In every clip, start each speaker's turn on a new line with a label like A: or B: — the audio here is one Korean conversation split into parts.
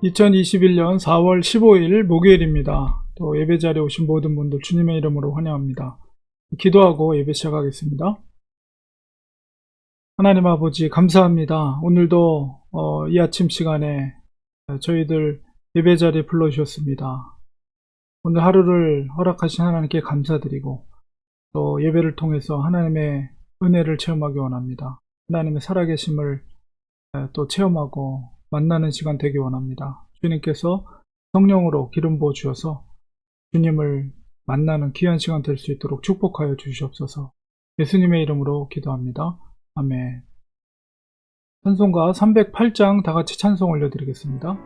A: 2021년 4월 15일 목요일입니다. 또 예배 자리에 오신 모든 분들 주님의 이름으로 환영합니다. 기도하고 예배 시작하겠습니다. 하나님 아버지 감사합니다. 오늘도 이 아침 시간에 저희들 예배 자리에 불러주셨습니다. 오늘 하루를 허락하신 하나님께 감사드리고 또 예배를 통해서 하나님의 은혜를 체험하기 원합니다. 하나님의 살아계심을 또 체험하고 만나는 시간 되기 원합니다. 주님께서 성령으로 기름 부어 주셔서 주님을 만나는 귀한 시간 될 수 있도록 축복하여 주시옵소서. 예수님의 이름으로 기도합니다. 아멘. 찬송가 308장 다 같이 찬송 올려드리겠습니다.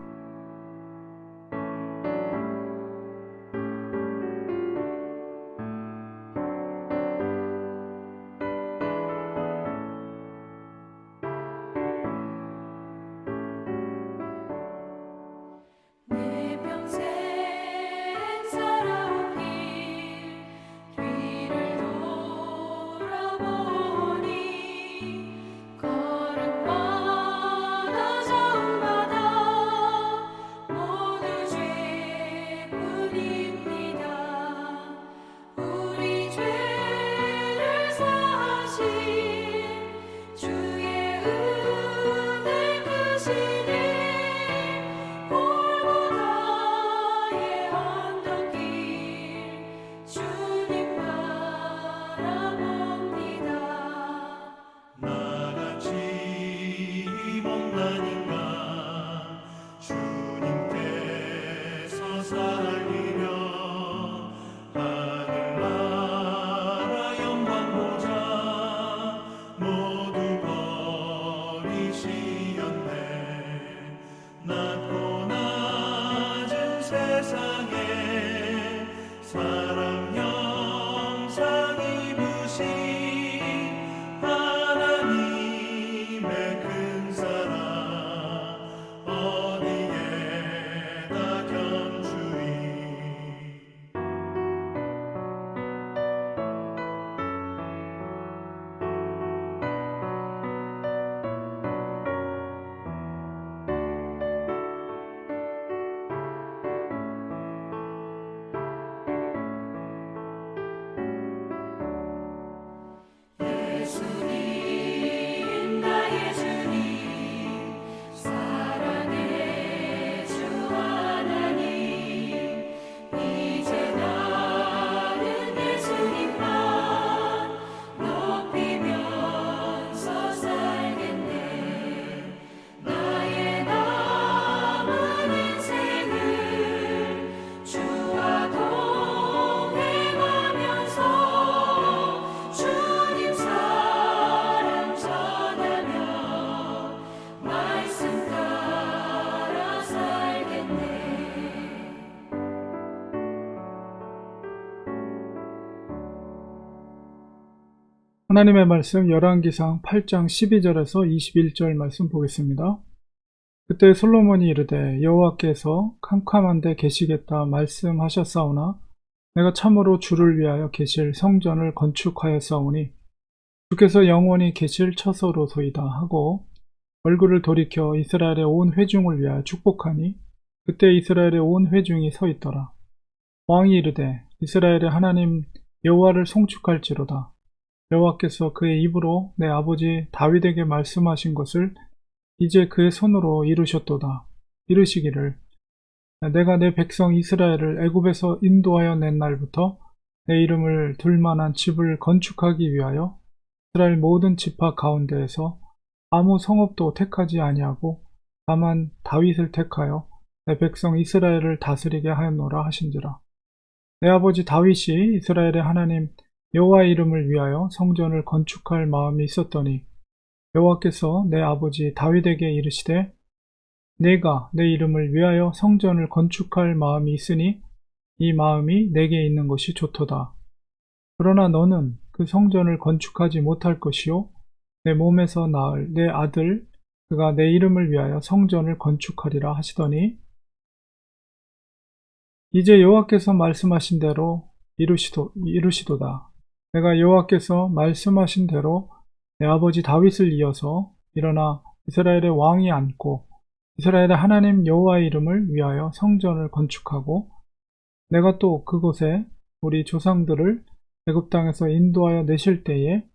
A: 하나님의 말씀 열왕기상 8장 12절에서 21절 말씀 보겠습니다. 그때 솔로몬이 이르되 여호와께서 캄캄한 데 계시겠다 말씀하셨사오나 내가 참으로 주를 위하여 계실 성전을 건축하였사오니 주께서 영원히 계실 처소로소이다 하고 얼굴을 돌이켜 이스라엘의 온 회중을 위하여 축복하니 그때 이스라엘의 온 회중이 서 있더라. 왕이 이르되 이스라엘의 하나님 여호와를 송축할지로다. 여호와께서 그의 입으로 내 아버지 다윗에게 말씀하신 것을 이제 그의 손으로 이루셨도다. 이르시기를 내가 내 백성 이스라엘을 애굽에서 인도하여 낸 날부터 내 이름을 둘 만한 집을 건축하기 위하여 이스라엘 모든 지파 가운데에서 아무 성읍도 택하지 아니하고 다만 다윗을 택하여 내 백성 이스라엘을 다스리게 하였노라 하신지라. 내 아버지 다윗이 이스라엘의 하나님 여호와의 이름을 위하여 성전을 건축할 마음이 있었더니 여호와께서 내 아버지 다윗에게 이르시되 내가 내 이름을 위하여 성전을 건축할 마음이 있으니 이 마음이 내게 있는 것이 좋도다. 그러나 너는 그 성전을 건축하지 못할 것이요 내 몸에서 낳을 내 아들 그가 내 이름을 위하여 성전을 건축하리라 하시더니 이제 여호와께서 말씀하신 대로 이루시도다. 내가 여호와께서 말씀하신 대로 내 아버지 다윗을 이어서 일어나 이스라엘의 왕이 앉고 이스라엘의 하나님 여호와의 이름을 위하여 성전을 건축하고 내가 또 그곳에 우리 조상들을 애굽 땅에서 인도하여 내실 때에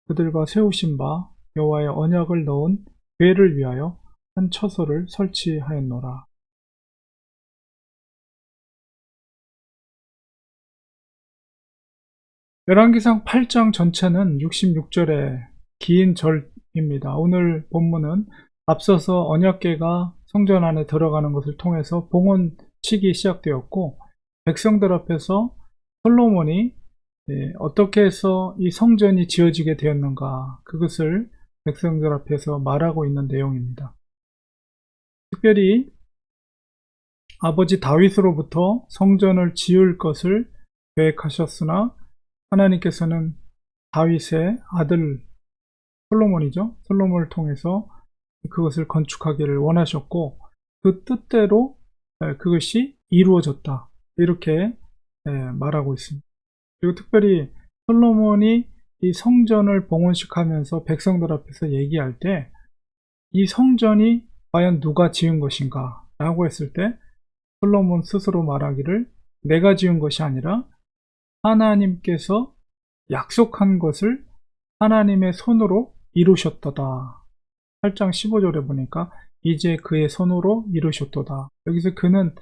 A: 그들과 세우신 바 여호와의 언약을 넣은 궤를 위하여 한 처소를 설치하였노라. 열왕기상 8장 전체는 66절의 긴 절입니다. 오늘 본문은 앞서서 언약궤가 성전 안에 들어가는 것을 통해서 봉헌식이 시작되었고 백성들 앞에서 솔로몬이 어떻게 해서 이 성전이 지어지게 되었는가 그것을 백성들 앞에서 말하고 있는 내용입니다. 특별히 아버지 다윗으로부터 성전을 지을 것을 계획하셨으나 하나님께서는 다윗의 아들 솔로몬이죠. 솔로몬을 통해서 그것을 건축하기를 원하셨고 그 뜻대로 그것이 이루어졌다. 이렇게 말하고 있습니다. 그리고 특별히 솔로몬이 이 성전을 봉헌식하면서 백성들 앞에서 얘기할 때 이 성전이 과연 누가 지은 것인가 라고 했을 때 솔로몬 스스로 말하기를 내가 지은 것이 아니라 하나님께서 약속한 것을 하나님의 손으로 이루셨도다. 8장 15절에 보니까 이제 그의 손으로 이루셨도다. 여기서 그는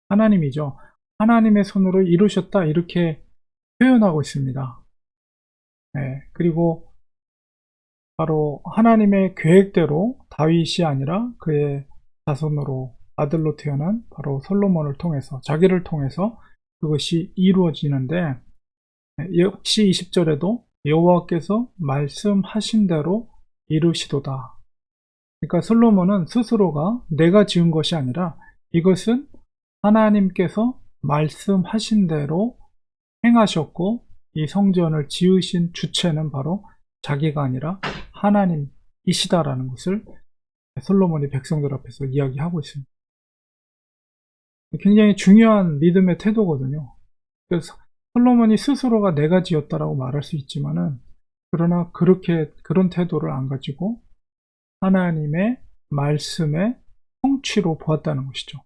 A: 하나님이죠. 하나님의 손으로 이루셨다 이렇게 표현하고 있습니다. 그리고 바로 하나님의 계획대로 다윗이 아니라 그의 자손으로 아들로 태어난 바로 솔로몬을 통해서 자기를 통해서 그것이 이루어지는데 역시 20절에도 여호와께서 말씀하신 대로 이루시도다. 그러니까 솔로몬은 스스로가 내가 지은 것이 아니라 이것은 하나님께서 말씀하신 대로 행하셨고 이 성전을 지으신 주체는 바로 자기가 아니라 하나님이시다라는 것을 솔로몬이 백성들 앞에서 이야기하고 있습니다. 굉장히 중요한 믿음의 태도거든요. 그래서 솔로몬이 스스로가 내가 지었다라고 말할 수 있지만은 그러나 그런 태도를 안 가지고 하나님의 말씀의 성취로 보았다는 것이죠.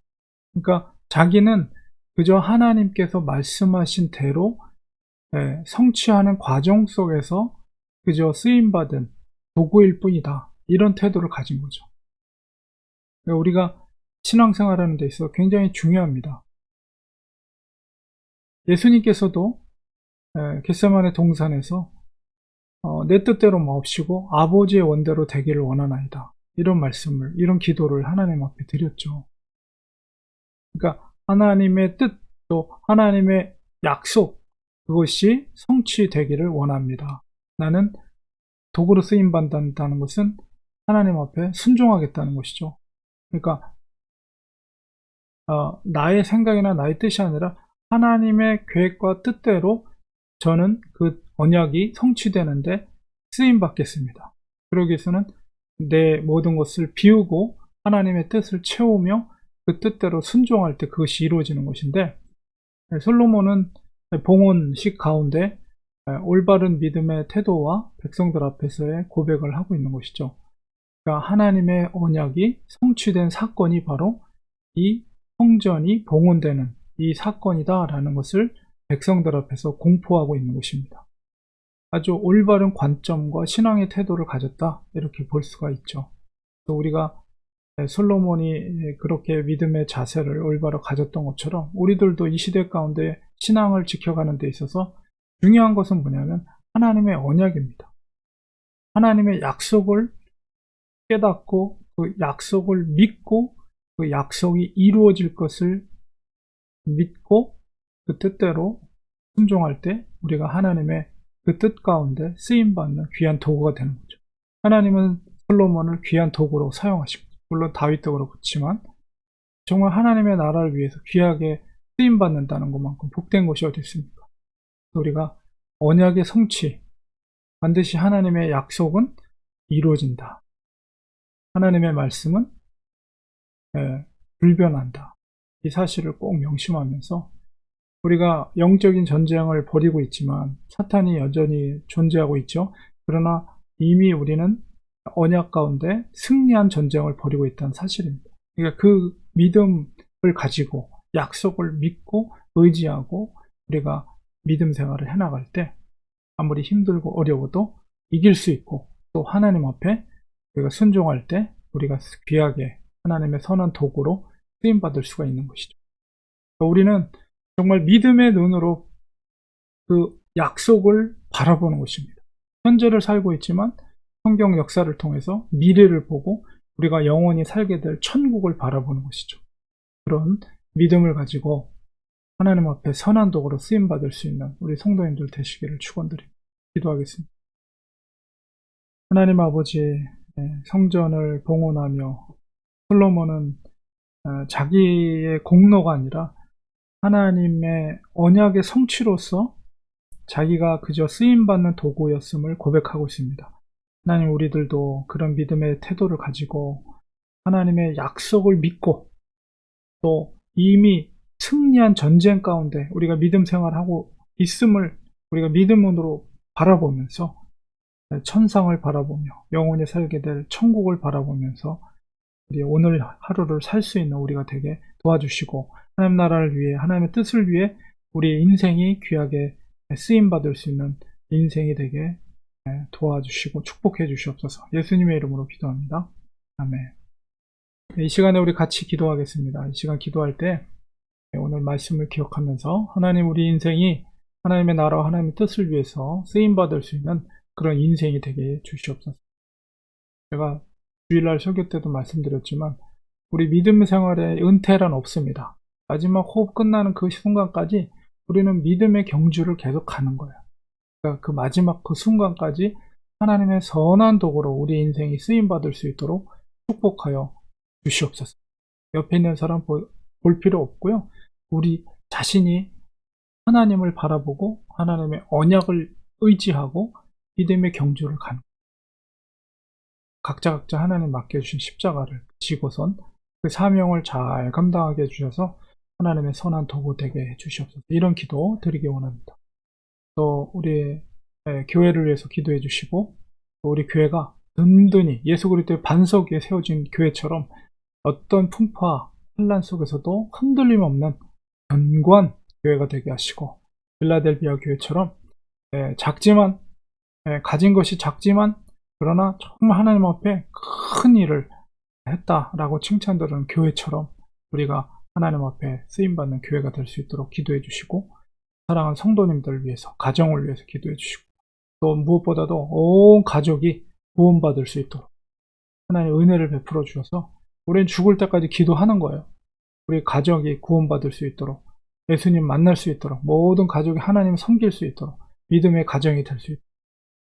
A: 그러니까 자기는 그저 하나님께서 말씀하신 대로 성취하는 과정 속에서 그저 쓰임받은 도구일 뿐이다. 이런 태도를 가진 거죠. 그러니까 우리가 신앙생활하는 데 있어서 굉장히 중요합니다. 예수님께서도 겟세마네 동산에서 내 뜻대로 마옵시고 아버지의 원대로 되기를 원하나이다. 이런 말씀을, 이런 기도를 하나님 앞에 드렸죠. 그러니까 하나님의 뜻, 또 하나님의 약속, 그것이 성취되기를 원합니다. 나는 도구로 쓰임받는다는 것은 하나님 앞에 순종하겠다는 것이죠. 그러니까 나의 생각이나 나의 뜻이 아니라 하나님의 계획과 뜻대로 저는 그 언약이 성취되는데 쓰임받겠습니다. 그러기 위해서는 내 모든 것을 비우고 하나님의 뜻을 채우며 그 뜻대로 순종할 때 그것이 이루어지는 것인데 솔로몬은 봉헌식 가운데 올바른 믿음의 태도와 백성들 앞에서의 고백을 하고 있는 것이죠. 그러니까 하나님의 언약이 성취된 사건이 바로 이 성전이 봉헌되는 이 사건이다라는 것을 백성들 앞에서 공포하고 있는 것입니다. 아주 올바른 관점과 신앙의 태도를 가졌다 이렇게 볼 수가 있죠. 또 우리가 솔로몬이 그렇게 믿음의 자세를 올바로 가졌던 것처럼 우리들도 이 시대 가운데 신앙을 지켜가는 데 있어서 중요한 것은 뭐냐면 하나님의 언약입니다. 하나님의 약속을 깨닫고 그 약속을 믿고 그 약속이 이루어질 것을 믿고 그 뜻대로 순종할 때 우리가 하나님의 그 뜻 가운데 쓰임받는 귀한 도구가 되는 거죠. 하나님은 솔로몬을 귀한 도구로 사용하시고 물론 다윗도 그렇지만 정말 하나님의 나라를 위해서 귀하게 쓰임받는다는 것만큼 복된 것이 어디 있습니까? 우리가 언약의 성취, 반드시 하나님의 약속은 이루어진다. 하나님의 말씀은 불변한다. 이 사실을 꼭 명심하면서 우리가 영적인 전쟁을 벌이고 있지만 사탄이 여전히 존재하고 있죠. 그러나 이미 우리는 언약 가운데 승리한 전쟁을 벌이고 있다는 사실입니다. 그러니까 그 믿음을 가지고 약속을 믿고 의지하고 우리가 믿음 생활을 해나갈 때 아무리 힘들고 어려워도 이길 수 있고, 또 하나님 앞에 우리가 순종할 때 우리가 귀하게 하나님의 선한 도구로 쓰임받을 수가 있는 것이죠. 우리는 정말 믿음의 눈으로 그 약속을 바라보는 것입니다. 현재를 살고 있지만 성경 역사를 통해서 미래를 보고 우리가 영원히 살게 될 천국을 바라보는 것이죠. 그런 믿음을 가지고 하나님 앞에 선한 도구로 쓰임받을 수 있는 우리 성도님들 되시기를 축원드립니다. 기도하겠습니다. 하나님 아버지, 성전을 봉헌하며 솔로몬은 자기의 공로가 아니라 하나님의 언약의 성취로서 자기가 그저 쓰임받는 도구였음을 고백하고 있습니다. 하나님, 우리들도 그런 믿음의 태도를 가지고 하나님의 약속을 믿고 또 이미 승리한 전쟁 가운데 우리가 믿음 생활하고 있음을 우리가 믿음으로 바라보면서 천상을 바라보며 영원히 살게 될 천국을 바라보면서 우리 오늘 하루를 살 수 있는 우리가 되게 도와주시고, 하나님 나라를 위해 하나님의 뜻을 위해 우리 인생이 귀하게 쓰임받을 수 있는 인생이 되게 도와주시고 축복해 주시옵소서. 예수님의 이름으로 기도합니다. 아멘. 이 시간에 우리 같이 기도하겠습니다. 이 시간 기도할 때 오늘 말씀을 기억하면서 하나님, 우리 인생이 하나님의 나라와 하나님의 뜻을 위해서 쓰임받을 수 있는 그런 인생이 되게 주시옵소서. 제가 주일날 설교 때도 말씀드렸지만 우리 믿음 생활에 은퇴란 없습니다. 마지막 호흡 끝나는 그 순간까지 우리는 믿음의 경주를 계속 가는 거예요. 그러니까 그 마지막 그 순간까지 하나님의 선한 도구로 우리 인생이 쓰임받을 수 있도록 축복하여 주시옵소서. 옆에 있는 사람 볼 필요 없고요. 우리 자신이 하나님을 바라보고 하나님의 언약을 의지하고 믿음의 경주를 가는, 각자 하나님 맡겨주신 십자가를 지고선 그 사명을 잘 감당하게 해주셔서 하나님의 선한 도구 되게 해주시옵소서. 이런 기도 드리기 원합니다. 또 우리 교회를 위해서 기도해 주시고, 또 우리 교회가 든든히 예수 그리스도의 반석 위에 세워진 교회처럼 어떤 풍파 환난 속에서도 흔들림 없는 견고한 교회가 되게 하시고, 필라델비아 교회처럼 작지만 가진 것이 작지만 그러나 정말 하나님 앞에 큰 일을 했다라고 칭찬들은 교회처럼 우리가 하나님 앞에 쓰임받는 교회가 될 수 있도록 기도해 주시고, 사랑하는 성도님들을 위해서, 가정을 위해서 기도해 주시고, 또 무엇보다도 온 가족이 구원받을 수 있도록 하나님의 은혜를 베풀어 주셔서 우리는 죽을 때까지 기도하는 거예요. 우리 가족이 구원받을 수 있도록, 예수님 만날 수 있도록, 모든 가족이 하나님 섬길 수 있도록, 믿음의 가정이 될 수 있도록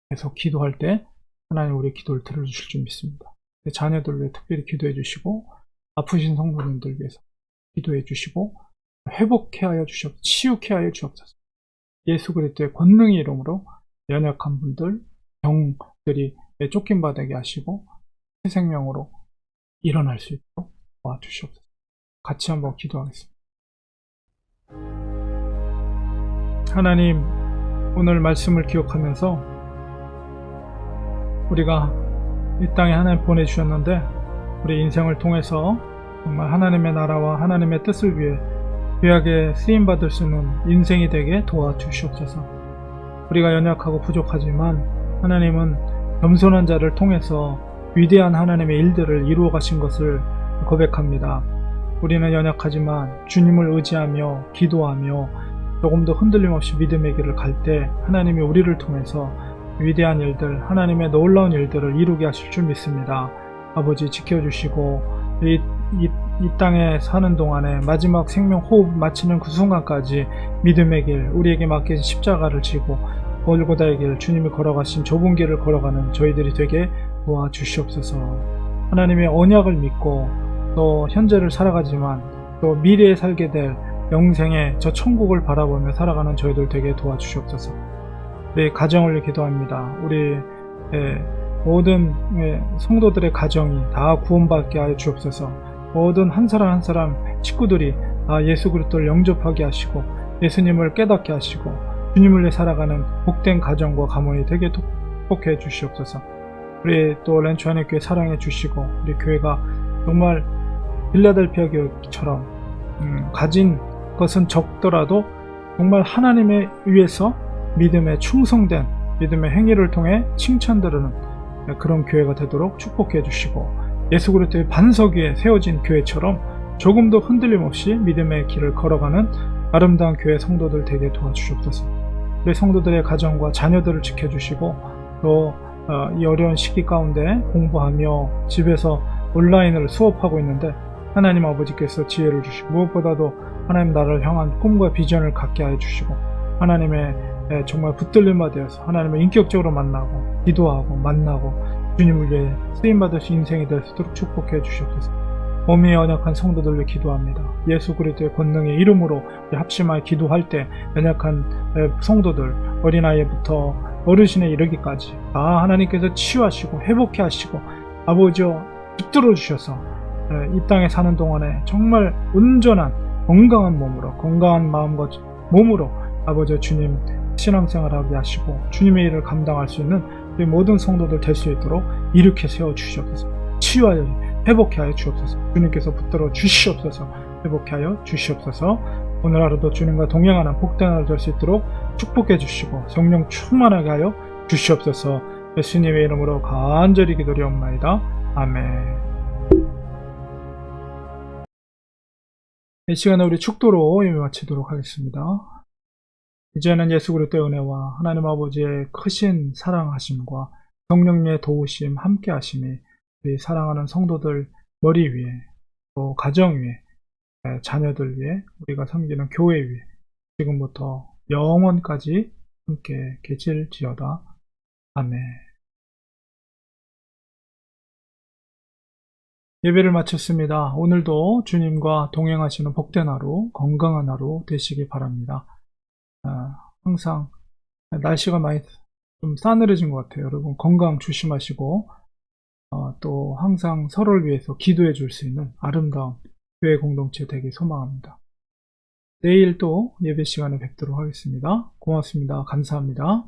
A: 계속 기도할 때 하나님 우리 기도를 들어주실 줄 믿습니다. 자녀들 위해 특별히 기도해 주시고, 아프신 성도님들 위해서 기도해 주시고, 회복해 하여 주시옵소서. 치유케 하여 주옵소서. 예수 그리스도의 권능의 이름으로 연약한 분들, 병들이 쫓김 받게 하시고 새 생명으로 일어날 수 있도록 도와주시옵소서. 같이 한번 기도하겠습니다. 하나님, 오늘 말씀을 기억하면서 우리가 이 땅에 하나님 보내주셨는데 우리 인생을 통해서 정말 하나님의 나라와 하나님의 뜻을 위해 귀하게 쓰임받을 수 있는 인생이 되게 도와주시옵소서. 우리가 연약하고 부족하지만 하나님은 겸손한 자를 통해서 위대한 하나님의 일들을 이루어 가신 것을 고백합니다. 우리는 연약하지만 주님을 의지하며 기도하며 조금 더 흔들림 없이 믿음의 길을 갈 때 하나님이 우리를 통해서 위대한 일들, 하나님의 놀라운 일들을 이루게 하실 줄 믿습니다. 아버지, 지켜주시고 이 땅에 사는 동안에 마지막 생명 호흡 마치는 그 순간까지 믿음의 길, 우리에게 맡겨진 십자가를 지고 골고다의 길, 주님이 걸어가신 좁은 길을 걸어가는 저희들이 되게 도와주시옵소서. 하나님의 언약을 믿고 또 현재를 살아가지만 또 미래에 살게 될 영생의 저 천국을 바라보며 살아가는 저희들 되게 도와주시옵소서. 우리 가정을 위해 기도합니다. 우리 모든 성도들의 가정이 다 구원받게 하여 주옵소서. 모든 한 사람 한 사람 식구들이 예수 그리스도를 영접하게 하시고 예수님을 깨닫게 하시고 주님을 위해 살아가는 복된 가정과 가문이 되게 축복해 주시옵소서. 우리 또 렌추안의 교회 사랑해 주시고 우리 교회가 정말 빌라델피아 교회처럼 가진 것은 적더라도 정말 하나님에 위해서 믿음에 충성된 믿음의 행위를 통해 칭찬드리는 그런 교회가 되도록 축복해 주시고, 예수 그리스도의 반석 위에 세워진 교회처럼 조금도 흔들림 없이 믿음의 길을 걸어가는 아름다운 교회 성도들 되게 도와주시옵소서. 우리 성도들의 가정과 자녀들을 지켜주시고, 또 이 어려운 시기 가운데 공부하며 집에서 온라인으로 수업하고 있는데 하나님 아버지께서 지혜를 주시고, 무엇보다도 하나님 나라를 향한 꿈과 비전을 갖게 하여 주시고, 하나님의 정말 붙들림바 되어서 하나님을 인격적으로 만나고 기도하고 만나고 주님을 위해 쓰임받을 수 인생이 될 수 있도록 축복해 주시옵소서. 몸이 연약한 성도들 위해 기도합니다. 예수 그리스도의 권능의 이름으로 합심하여 기도할 때 연약한 성도들, 어린아이부터 어르신에 이르기까지 다 하나님께서 치유하시고 회복해 하시고 아버지여 붙들어 주셔서 이 땅에 사는 동안에 정말 온전한 건강한 몸으로, 건강한 마음과 몸으로 아버지 주님 신앙생활하게 하시고 주님의 일을 감당할 수 있는 우리 모든 성도들 될 수 있도록 일으켜 세워 주시옵소서. 치유하여 회복해 하여 주옵소서. 주님께서 붙들어 주시옵소서. 회복해 하여 주시옵소서. 오늘 하루도 주님과 동행하는 복된 하루 될 수 있도록 축복해 주시고 성령 충만하게 하여 주시옵소서. 예수님의 이름으로 간절히 기도리옵나이다. 아멘. 이 시간에 우리 축도로 예배 마치도록 하겠습니다. 이제는 예수 그리스도의 은혜와 하나님 아버지의 크신 사랑하심과 성령님의 도우심 함께 하심이 우리 사랑하는 성도들 머리 위에, 또 가정 위에, 자녀들 위에, 우리가 섬기는 교회 위에 지금부터 영원까지 함께 계실지어다. 아멘. 예배를 마쳤습니다. 오늘도 주님과 동행하시는 복된 하루, 건강한 하루 되시기 바랍니다. 항상 날씨가 많이 좀 싸늘해진 것 같아요. 여러분 건강 조심하시고 또 항상 서로를 위해서 기도해 줄 수 있는 아름다운 교회 공동체 되길 소망합니다. 내일 또 예배 시간에 뵙도록 하겠습니다. 고맙습니다. 감사합니다.